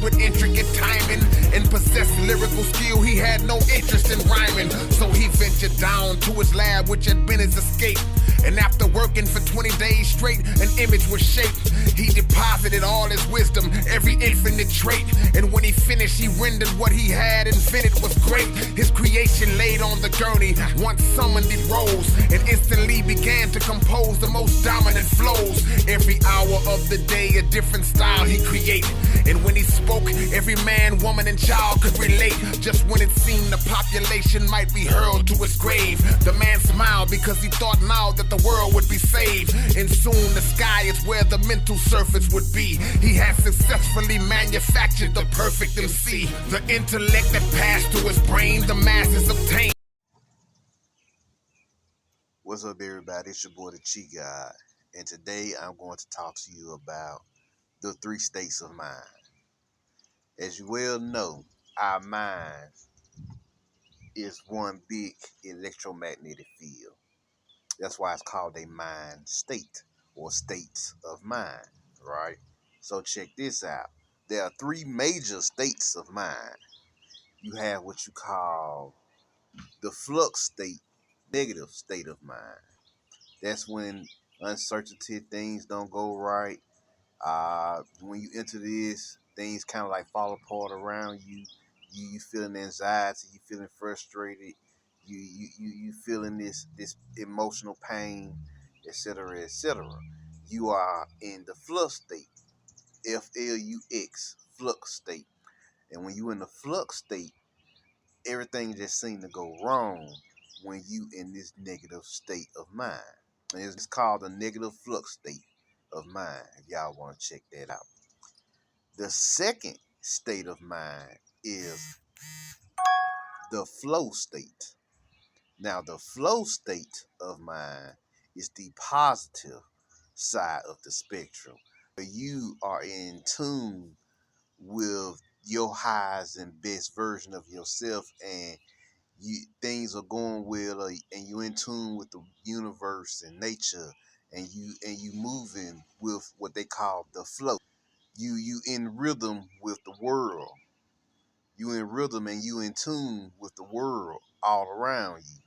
with intricate timing and possessed lyrical skill. He had no interest in rhyming, so he ventured down to his lab, which had been his escape. And after working for 20 days straight, an image was shaped. He deposited all his wisdom, every infinite trait. And when he finished, he rendered what he had invented was great. His creation laid on the gurney, once summoned it rose, and instantly began to compose the most dominant flows. Every hour of the day, a different style he created. And when he spoke, every man, woman, and child could relate. Just when it seemed the population might be hurled to its grave, the man smiled because he thought now that the world would be saved. And soon the sky is where the mental surface would be. He has successfully manufactured the perfect MC. The intellect that passed to his brain, the masses obtained. What's up, everybody? It's your boy, the Chi God, and today I'm going to talk to you about the 3 states of mind. As you well know, our mind is one big electromagnetic field. That's why it's called a mind state or states of mind, right? So check this out. There are 3 major states of mind. You have what you call the flux state, negative state of mind. That's when uncertainty, things don't go right. When you enter this, things kind of like fall apart around you. You feeling anxiety, you feeling frustrated, you feeling this emotional pain, etc., etc. You are in the flux state, FLUX, flux state. And when you in the flux state, everything just seems to go wrong when you in this negative state of mind. And it's called the negative flux state of mind, if y'all want to check that out. The second state of mind is the flow state. Now, the flow state of mind is the positive side of the spectrum, where you are in tune with your highest and best version of yourself, and things are going well, and you're in tune with the universe and nature, and you moving with what they call the flow. You in rhythm with the world. You in rhythm and you in tune with the world all around you.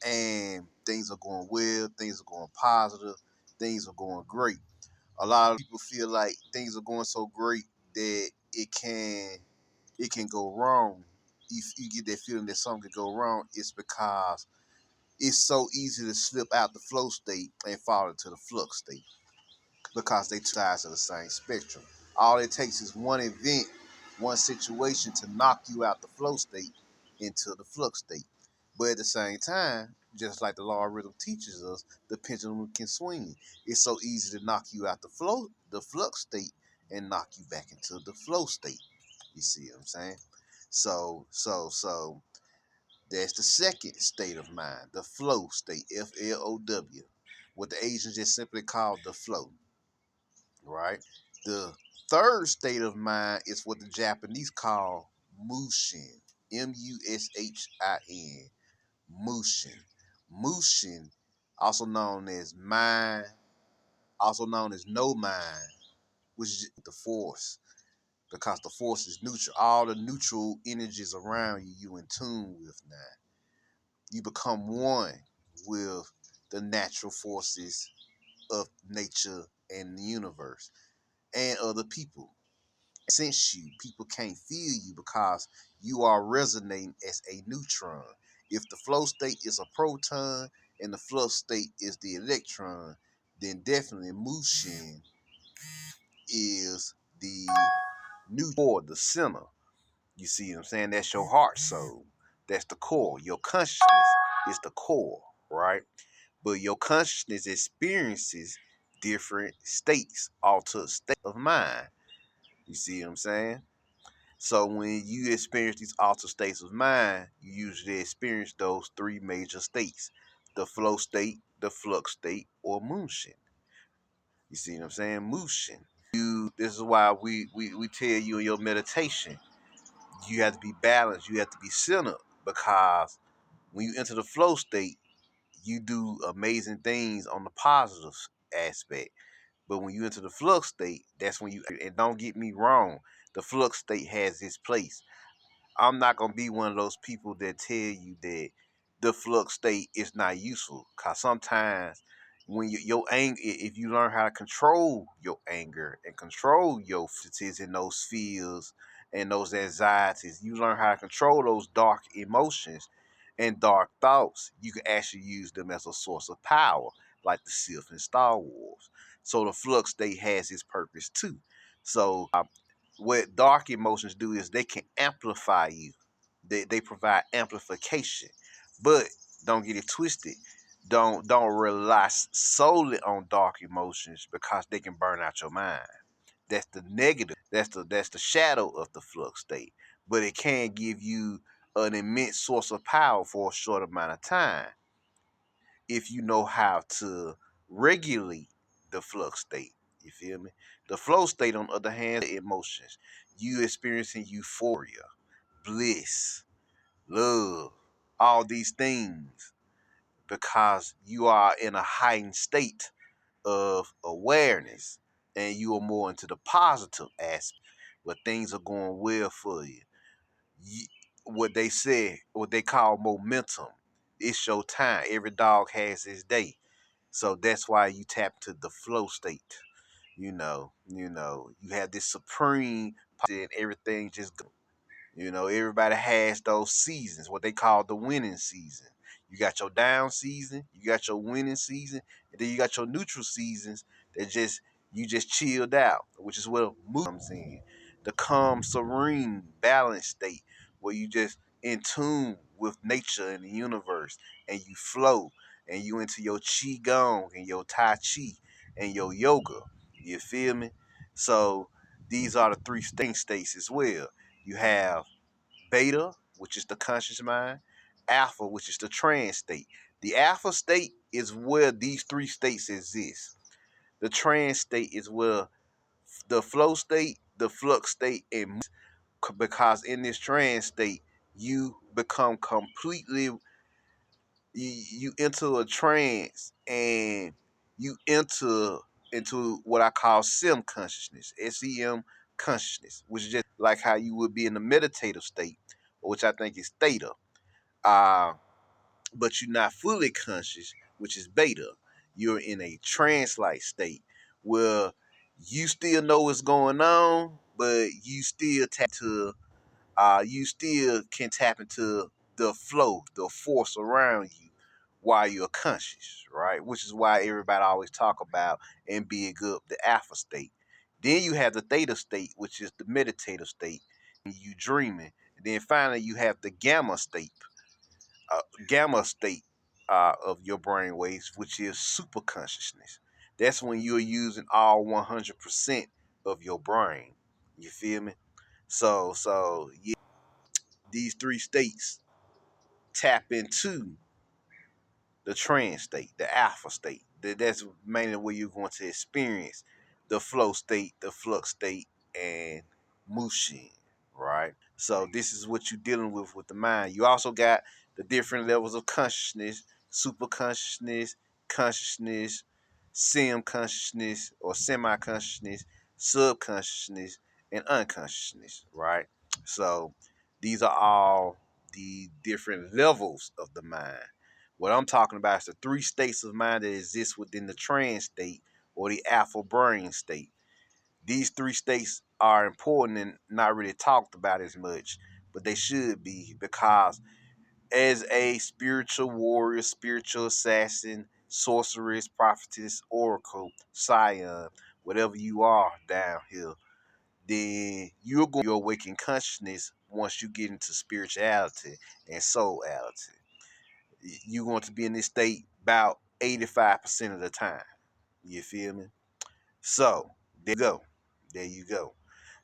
And things are going well, things are going positive, things are going great. A lot of people feel like things are going so great that it can go wrong. If you get that feeling that something could go wrong, it's because it's so easy to slip out the flow state and fall into the flux state, because they two sides of the same spectrum. All it takes is one event, one situation to knock you out the flow state into the flux state. But at the same time, just like the law of rhythm teaches us, the pendulum can swing. It's so easy to knock you out the flux state, and knock you back into the flow state. You see what I'm saying? So that's the second state of mind, the flow state, FLOW. What the Asians just simply call the flow, right? The third state of mind is what the Japanese call mushin, Mushin, mushin. Mushin, also known as mind, also known as no mind, which is the force, because the force is neutral. All the neutral energies around you, you in tune with now. You become one with the natural forces of nature and the universe and other people. Sense you, people can't feel you because you are resonating as a neutron. If the flow state is a proton and the flux state is the electron, then definitely Mushin is the neutron, the center. You see what I'm saying? That's your heart soul. That's the core. Your consciousness is the core, right? But your consciousness experiences different states, altered state of mind. You see what I'm saying? So when you experience these altered states of mind, you usually experience those 3 major states: the flow state, the flux state, or motion. You see what I'm saying? Motion. This is why we tell you in your meditation, you have to be balanced, you have to be centered, because when you enter the flow state, you do amazing things on the positive aspect. But when you enter the flux state, that's when you, and don't get me wrong, the flux state has its place. I'm not gonna be one of those people that tell you that the flux state is not useful. Cause sometimes when your anger, if you learn how to control your anger and control your fantasies and those fears and those anxieties, you learn how to control those dark emotions and dark thoughts. You can actually use them as a source of power, like the Sith in Star Wars. So the flux state has its purpose too. So what dark emotions do is they can amplify you. They provide amplification. But don't get it twisted. Don't rely solely on dark emotions because they can burn out your mind. That's the negative. That's the shadow of the flux state. But it can give you an immense source of power for a short amount of time if you know how to regulate the flux state. You feel me? The flow state, on the other hand, emotions. You experiencing euphoria, bliss, love, all these things because you are in a heightened state of awareness and you are more into the positive aspect where things are going well for you. What they say, what they call momentum. It's your time. Every dog has his day. So that's why you tap to the flow state. You have this supreme and everything just go. Everybody has those seasons, what they call the winning season. You got your down season, you got your winning season, and then you got your neutral seasons that just you just chilled out, which is where mood comes in. The calm, serene, balanced state where you just in tune with nature and the universe and you flow and you into your qi gong and your tai chi and your yoga. You feel me? So these are the three states as well. You have beta, which is the conscious mind, alpha, which is the trance state. The alpha state is where these three states exist. The trance state is where the flow state, the flux state, and because in this trance state, you become completely you enter a trance and you enter into what I call SEM consciousness, SEM consciousness, which is just like how you would be in a meditative state, which I think is theta. Uh, but you're not fully conscious, which is beta. You're in a trance-like state where you still know what's going on, but you still can tap into the flow, the force around you while you're conscious, right? Which is why everybody always talk about and being good the alpha state. Then you have the theta state, which is the meditative state, and you dreaming. And then finally you have the gamma state of your brain waves, which is super consciousness. That's when you're using all 100% of your brain. You feel me? So yeah, these three states tap into the trance state, the alpha state. That's mainly where you're going to experience the flow state, the flux state, and Mushin, right? So this is what you're dealing with the mind. You also got the different levels of consciousness, super consciousness, consciousness, sim consciousness or semi-consciousness, subconsciousness, and unconsciousness, right? So these are all the different levels of the mind. What I'm talking about is the three states of mind that exist within the trance state or the alpha brain state. These three states are important and not really talked about as much, but they should be because as a spiritual warrior, spiritual assassin, sorceress, prophetess, oracle, scion, whatever you are down here, then you're going to awaken consciousness once you get into spirituality and soulity. You're going to be in this state about 85% of the time. You feel me? So, there you go. There you go.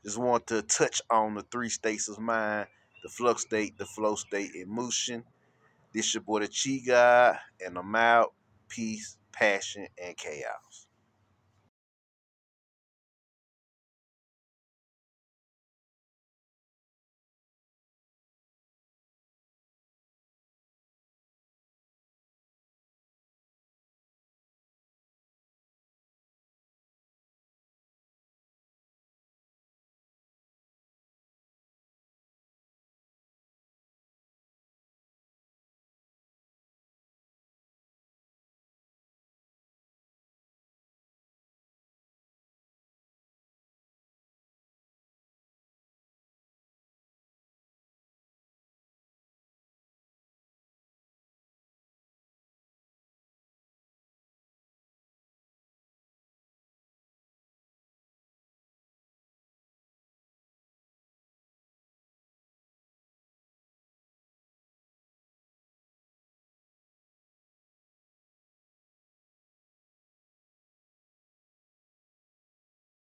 Just want to touch on the three states of mind, the flux state, the flow state, and motion. This your boy the Chi God, and I'm out. Peace, passion, and chaos.